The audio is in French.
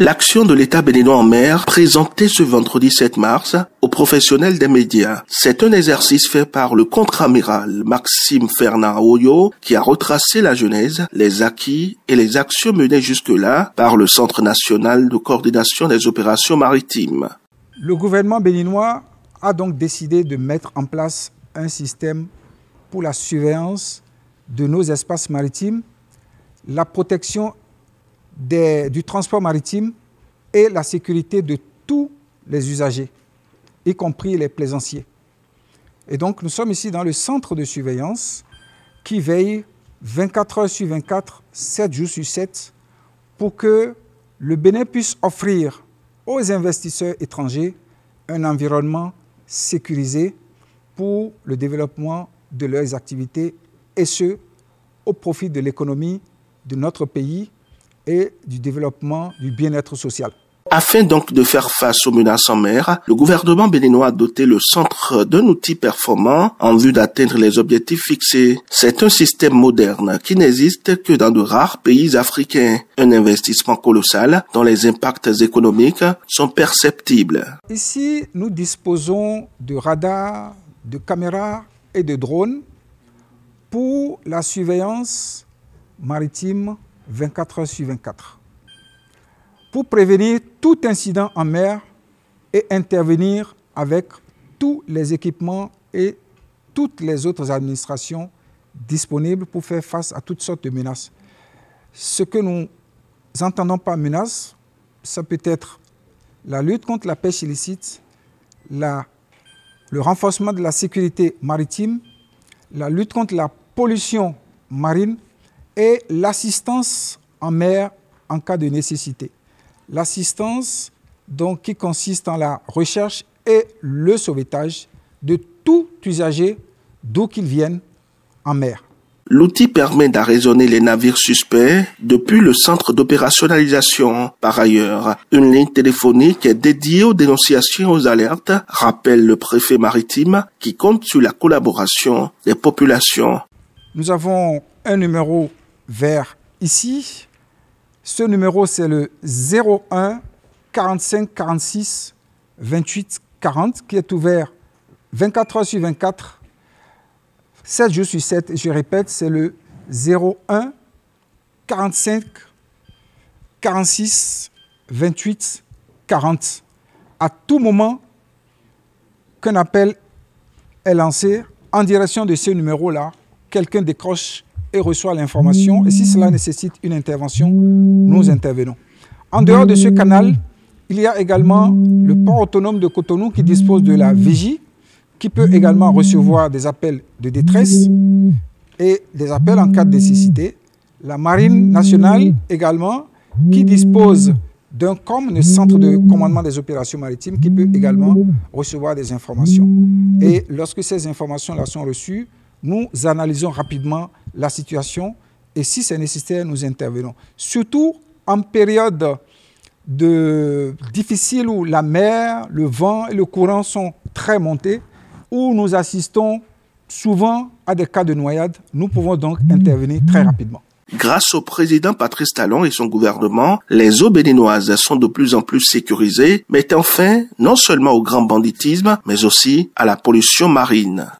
L'action de l'État béninois en mer, présentée ce vendredi 7 mars aux professionnels des médias, c'est un exercice fait par le contre-amiral Maxime Fernand Oyo qui a retracé la genèse, les acquis et les actions menées jusque-là par le Centre national de coordination des opérations maritimes. Le gouvernement béninois a donc décidé de mettre en place un système pour la surveillance de nos espaces maritimes, la protection du transport maritime et la sécurité de tous les usagers, y compris les plaisanciers. Et donc nous sommes ici dans le centre de surveillance qui veille 24 heures sur 24, 7 jours sur 7, pour que le Bénin puisse offrir aux investisseurs étrangers un environnement sécurisé pour le développement de leurs activités, et ce, au profit de l'économie de notre pays et du développement du bien-être social. Afin donc de faire face aux menaces en mer, le gouvernement béninois a doté le centre d'un outil performant en vue d'atteindre les objectifs fixés. C'est un système moderne qui n'existe que dans de rares pays africains. Un investissement colossal dont les impacts économiques sont perceptibles. Ici, nous disposons de radars, de caméras et de drones pour la surveillance maritime 24 heures sur 24. Pour prévenir tout incident en mer et intervenir avec tous les équipements et toutes les autres administrations disponibles pour faire face à toutes sortes de menaces. Ce que nous entendons par menace, ça peut être la lutte contre la pêche illicite, le renforcement de la sécurité maritime, la lutte contre la pollution marine et l'assistance en mer en cas de nécessité. L'assistance donc qui consiste en la recherche et le sauvetage de tout usager d'où qu'il vienne en mer. L'outil permet d'arraisonner les navires suspects depuis le centre d'opérationnalisation. Par ailleurs, une ligne téléphonique est dédiée aux dénonciations et aux alertes, rappelle le préfet maritime qui compte sur la collaboration des populations. Nous avons un numéro vert ici. Ce numéro, c'est le 01 45 46 28 40 qui est ouvert 24 heures sur 24, 7 jours sur 7. Je répète, c'est le 01 45 46 28 40. À tout moment qu'un appel est lancé en direction de ce numéro-là, quelqu'un décroche et reçoit l'information. Et si cela nécessite une intervention, nous intervenons. En dehors de ce canal, il y a également le port autonome de Cotonou qui dispose de la vigie, qui peut également recevoir des appels de détresse et des appels en cas de nécessité. La Marine nationale également, qui dispose d'un COM, le Centre de commandement des opérations maritimes, qui peut également recevoir des informations. Et lorsque ces informations-là sont reçues, nous analysons rapidement la situation et si c'est nécessaire, nous intervenons. Surtout en période difficile où la mer, le vent et le courant sont très montés, où nous assistons souvent à des cas de noyade, nous pouvons donc intervenir très rapidement. Grâce au président Patrice Talon et son gouvernement, les eaux béninoises sont de plus en plus sécurisées, mettant fin non seulement au grand banditisme, mais aussi à la pollution marine.